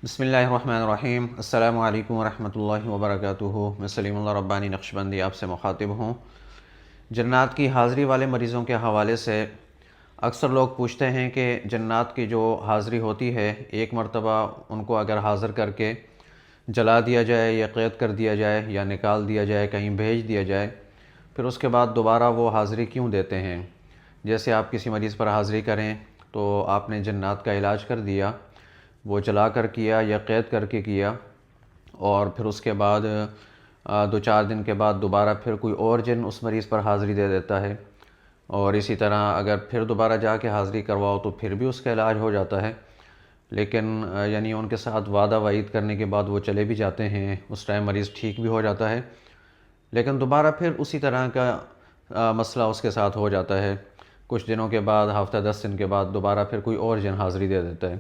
بسم اللہ الرحمن الرحیم۔ السلام علیکم ورحمۃ اللہ وبرکاتہ۔ میں سلیم اللہ ربانی نقشبندی آپ سے مخاطب ہوں۔ جنات کی حاضری والے مریضوں کے حوالے سے اکثر لوگ پوچھتے ہیں کہ جنات کی جو حاضری ہوتی ہے، ایک مرتبہ ان کو اگر حاضر کر کے جلا دیا جائے یا قید کر دیا جائے یا نکال دیا جائے، کہیں بھیج دیا جائے، پھر اس کے بعد دوبارہ وہ حاضری کیوں دیتے ہیں؟ جیسے آپ کسی مریض پر حاضری کریں تو آپ نے جنات کا علاج کر دیا، وہ جلا کر کیا یا قید کر کے کیا، اور پھر اس کے بعد 2-4 دن کے بعد دوبارہ پھر کوئی اور جن اس مریض پر حاضری دے دیتا ہے، اور اسی طرح اگر پھر دوبارہ جا کے حاضری کرواؤ تو پھر بھی اس کا علاج ہو جاتا ہے، لیکن یعنی ان کے ساتھ وعدہ وعید کرنے کے بعد وہ چلے بھی جاتے ہیں، اس ٹائم مریض ٹھیک بھی ہو جاتا ہے، لیکن دوبارہ پھر اسی طرح کا مسئلہ اس کے ساتھ ہو جاتا ہے۔ کچھ دنوں کے بعد، ہفتہ 10 دن کے بعد دوبارہ پھر کوئی اور جن حاضری دے دیتا ہے۔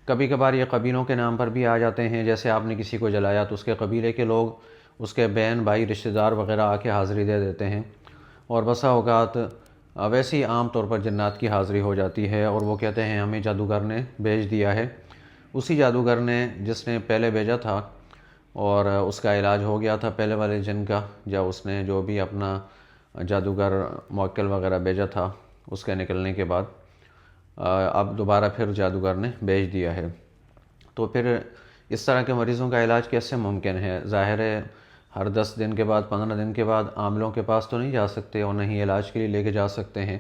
کبھی کبھار یہ قبیلوں کے نام پر بھی آ جاتے ہیں، جیسے آپ نے کسی کو جلایا تو اس کے قبیلے کے لوگ، اس کے بہن بھائی رشتہ دار وغیرہ آ کے حاضری دے دیتے ہیں، اور بسا اوقات ویسے ہی عام طور پر جنات کی حاضری ہو جاتی ہے، اور وہ کہتے ہیں ہمیں جادوگر نے بھیج دیا ہے۔ اسی جادوگر نے جس نے پہلے بھیجا تھا اور اس کا علاج ہو گیا تھا پہلے والے جن کا، یا اس نے جو بھی اپنا جادوگر موکل وغیرہ بھیجا تھا اس کے نکلنے کے بعد، اب دوبارہ پھر جادوگر نے بھیج دیا ہے، تو پھر اس طرح کے مریضوں کا علاج کیسے ممکن ہے؟ ظاہر ہے ہر 10 دن کے بعد، 15 دن کے بعد عاملوں کے پاس تو نہیں جا سکتے اور نہیں علاج کے لیے لے کے جا سکتے ہیں،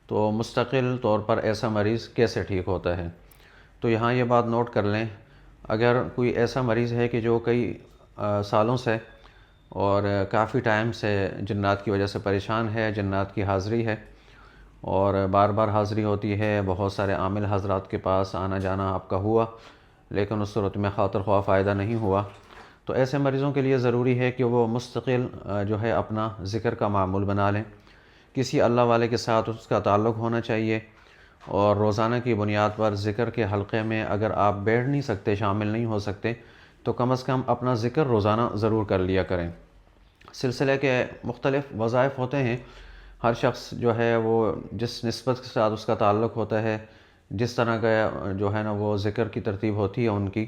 تو مستقل طور پر ایسا مریض کیسے ٹھیک ہوتا ہے؟ تو یہاں یہ بات نوٹ کر لیں، اگر کوئی ایسا مریض ہے کہ جو کئی سالوں سے اور کافی ٹائم سے جنات کی وجہ سے پریشان ہے، جنات کی حاضری ہے اور بار بار حاضری ہوتی ہے، بہت سارے عامل حضرات کے پاس آنا جانا آپ کا ہوا، لیکن اس صورت میں خاطر خواہ فائدہ نہیں ہوا، تو ایسے مریضوں کے لیے ضروری ہے کہ وہ مستقل جو ہے اپنا ذکر کا معمول بنا لیں، کسی اللہ والے کے ساتھ اس کا تعلق ہونا چاہیے، اور روزانہ کی بنیاد پر ذکر کے حلقے میں اگر آپ بیٹھ نہیں سکتے، شامل نہیں ہو سکتے، تو کم از کم اپنا ذکر روزانہ ضرور کر لیا کریں۔ سلسلے کے مختلف وظائف ہوتے ہیں، ہر شخص جو ہے وہ جس نسبت کے ساتھ اس کا تعلق ہوتا ہے، جس طرح کا جو ہے نا وہ ذکر کی ترتیب ہوتی ہے ان کی،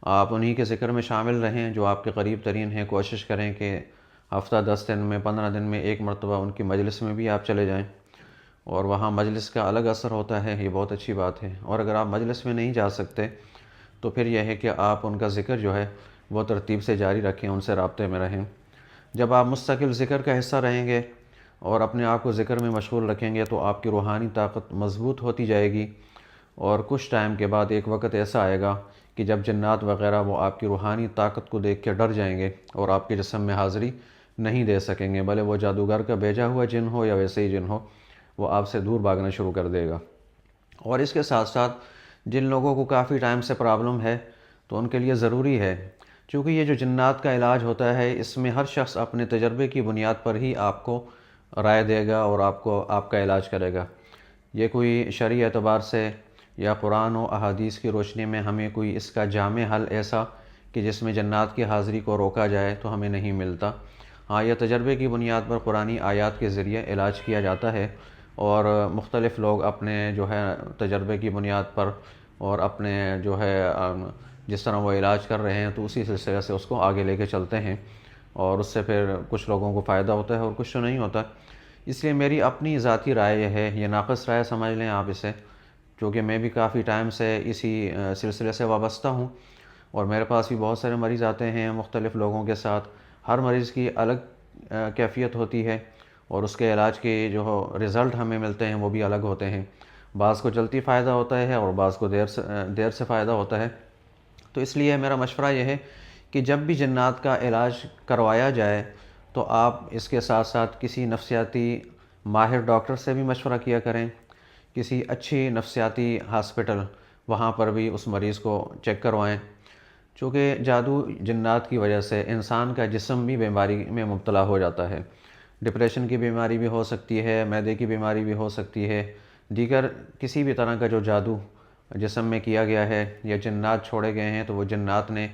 آپ انہی کے ذکر میں شامل رہیں جو آپ کے قریب ترین ہیں۔ کوشش کریں کہ ہفتہ 10 دن میں، 15 دن میں ایک مرتبہ ان کی مجلس میں بھی آپ چلے جائیں، اور وہاں مجلس کا الگ اثر ہوتا ہے، یہ بہت اچھی بات ہے۔ اور اگر آپ مجلس میں نہیں جا سکتے تو پھر یہ ہے کہ آپ ان کا ذکر جو ہے وہ ترتیب سے جاری رکھیں، ان سے رابطے میں رہیں۔ جب آپ مستقل ذکر کا حصہ رہیں گے اور اپنے آپ کو ذکر میں مشغول رکھیں گے تو آپ کی روحانی طاقت مضبوط ہوتی جائے گی، اور کچھ ٹائم کے بعد ایک وقت ایسا آئے گا کہ جب جنات وغیرہ وہ آپ کی روحانی طاقت کو دیکھ کے ڈر جائیں گے اور آپ کے جسم میں حاضری نہیں دے سکیں گے، بھلے وہ جادوگر کا بھیجا ہوا جن ہو یا ویسے ہی جن ہو، وہ آپ سے دور بھاگنا شروع کر دے گا۔ اور اس کے ساتھ ساتھ جن لوگوں کو کافی ٹائم سے پرابلم ہے تو ان کے لیے ضروری ہے، چونکہ یہ جو جنات کا علاج ہوتا ہے اس میں ہر شخص اپنے تجربے کی بنیاد پر ہی آپ کو رائے دے گا اور آپ کا علاج کرے گا۔ یہ کوئی شرعی اعتبار سے یا قرآن و احادیث کی روشنی میں ہمیں کوئی اس کا جامع حل ایسا کہ جس میں جنات کی حاضری کو روکا جائے تو ہمیں نہیں ملتا۔ ہاں، یہ تجربے کی بنیاد پر قرآنی آیات کے ذریعے علاج کیا جاتا ہے، اور مختلف لوگ اپنے جو ہے تجربے کی بنیاد پر اور اپنے جو ہے جس طرح وہ علاج کر رہے ہیں تو اسی سلسلے سے اس کو آگے لے کے چلتے ہیں، اور اس سے پھر کچھ لوگوں کو فائدہ ہوتا ہے اور کچھ تو نہیں ہوتا۔ اس لیے میری اپنی ذاتی رائے یہ ہے، یہ ناقص رائے سمجھ لیں آپ اسے، کیونکہ میں بھی کافی ٹائم سے اسی سلسلے سے وابستہ ہوں، اور میرے پاس بھی بہت سارے مریض آتے ہیں مختلف لوگوں کے ساتھ، ہر مریض کی الگ کیفیت ہوتی ہے، اور اس کے علاج کے جو رزلٹ ہمیں ملتے ہیں وہ بھی الگ ہوتے ہیں، بعض کو جلدی فائدہ ہوتا ہے اور بعض کو دیر سے فائدہ ہوتا ہے۔ تو اس لیے میرا مشورہ یہ ہے کہ جب بھی جنات کا علاج کروایا جائے تو آپ اس کے ساتھ ساتھ کسی نفسیاتی ماہر ڈاکٹر سے بھی مشورہ کیا کریں، کسی اچھی نفسیاتی ہاسپٹل وہاں پر بھی اس مریض کو چیک کروائیں، چونکہ جادو جنات کی وجہ سے انسان کا جسم بھی بیماری میں مبتلا ہو جاتا ہے، ڈپریشن کی بیماری بھی ہو سکتی ہے، معدے کی بیماری بھی ہو سکتی ہے، دیگر کسی بھی طرح کا جو جادو جسم میں کیا گیا ہے یا جنات چھوڑے گئے ہیں تو وہ جنات نے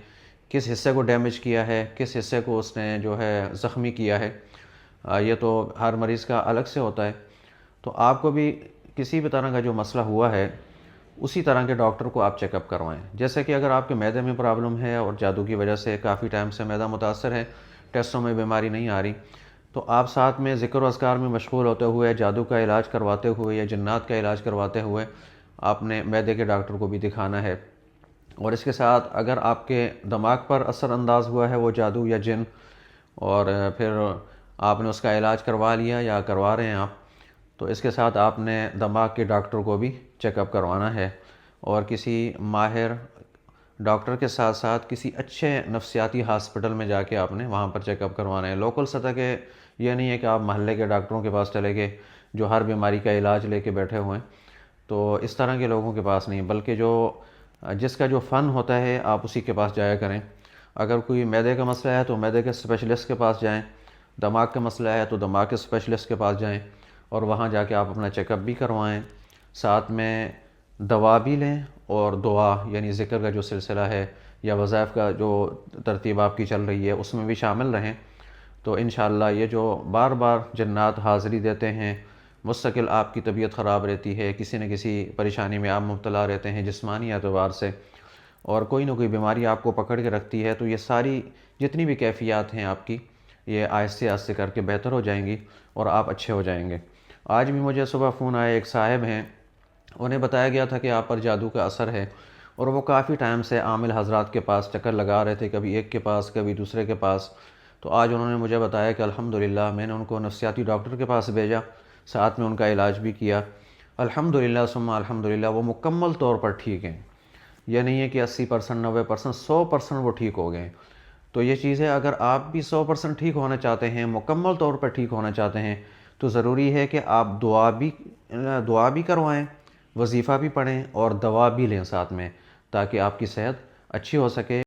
کس حصے کو ڈیمیج کیا ہے، کس حصے کو اس نے جو ہے زخمی کیا ہے، یہ تو ہر مریض کا الگ سے ہوتا ہے۔ تو آپ کو بھی کسی بھی طرح کا جو مسئلہ ہوا ہے اسی طرح کے ڈاکٹر کو آپ چیک اپ کروائیں۔ جیسے کہ اگر آپ کے معدے میں پرابلم ہے اور جادو کی وجہ سے کافی ٹائم سے معدہ متاثر ہے، ٹیسٹوں میں بیماری نہیں آ رہی، تو آپ ساتھ میں ذکر و اذکار میں مشغول ہوتے ہوئے، جادو کا علاج کرواتے ہوئے یا جنات کا علاج کرواتے ہوئے آپ نے معدے کے ڈاکٹر کو بھی دکھانا ہے۔ اور اس کے ساتھ اگر آپ کے دماغ پر اثر انداز ہوا ہے وہ جادو یا جن، اور پھر آپ نے اس کا علاج کروا لیا یا کروا رہے ہیں آپ، تو اس کے ساتھ آپ نے دماغ کے ڈاکٹر کو بھی چیک اپ کروانا ہے، اور کسی ماہر ڈاکٹر کے ساتھ ساتھ کسی اچھے نفسیاتی ہاسپٹل میں جا کے آپ نے وہاں پر چیک اپ کروانا ہے۔ لوکل سطح کے یہ نہیں ہے کہ آپ محلے کے ڈاکٹروں کے پاس چلے گئے جو ہر بیماری کا علاج لے کے بیٹھے ہوئے ہیں، تو اس طرح کے لوگوں کے پاس نہیں، بلکہ جس کا جو فن ہوتا ہے آپ اسی کے پاس جایا کریں۔ اگر کوئی معدے کا مسئلہ ہے تو معدے کے اسپیشلسٹ کے پاس جائیں، دماغ کا مسئلہ ہے تو دماغ کے اسپیشلسٹ کے پاس جائیں، اور وہاں جا کے آپ اپنا چیک اپ بھی کروائیں، ساتھ میں دوا بھی لیں، اور دعا یعنی ذکر کا جو سلسلہ ہے یا وظائف کا جو ترتیب آپ کی چل رہی ہے اس میں بھی شامل رہیں، تو انشاءاللہ یہ جو بار بار جنات حاضری دیتے ہیں، مستقل آپ کی طبیعت خراب رہتی ہے، کسی نہ کسی پریشانی میں آپ مبتلا رہتے ہیں جسمانی اعتبار سے، اور کوئی نہ کوئی بیماری آپ کو پکڑ کے رکھتی ہے، تو یہ ساری جتنی بھی کیفیات ہیں آپ کی، یہ آہستہ آہستہ کر کے بہتر ہو جائیں گی اور آپ اچھے ہو جائیں گے۔ آج بھی مجھے صبح فون آیا، ایک صاحب ہیں، انہیں بتایا گیا تھا کہ آپ پر جادو کا اثر ہے، اور وہ کافی ٹائم سے عامل حضرات کے پاس چکر لگا رہے تھے، کبھی ایک کے پاس کبھی دوسرے کے پاس، تو آج انہوں نے مجھے بتایا کہ الحمدللہ میں نے ان کو نفسیاتی ڈاکٹر کے پاس بھیجا، ساتھ میں ان کا علاج بھی کیا، الحمدللہ ثم الحمدللہ وہ مکمل طور پر ٹھیک ہیں۔ یہ نہیں ہے کہ 80%، 90%، 100% وہ ٹھیک ہو گئے۔ تو یہ چیز ہے، اگر آپ بھی 100% ٹھیک ہونا چاہتے ہیں، مکمل طور پر ٹھیک ہونا چاہتے ہیں، تو ضروری ہے کہ آپ دعا بھی کروائیں، وظیفہ بھی پڑھیں، اور دوا بھی لیں ساتھ میں، تاکہ آپ کی صحت اچھی ہو سکے۔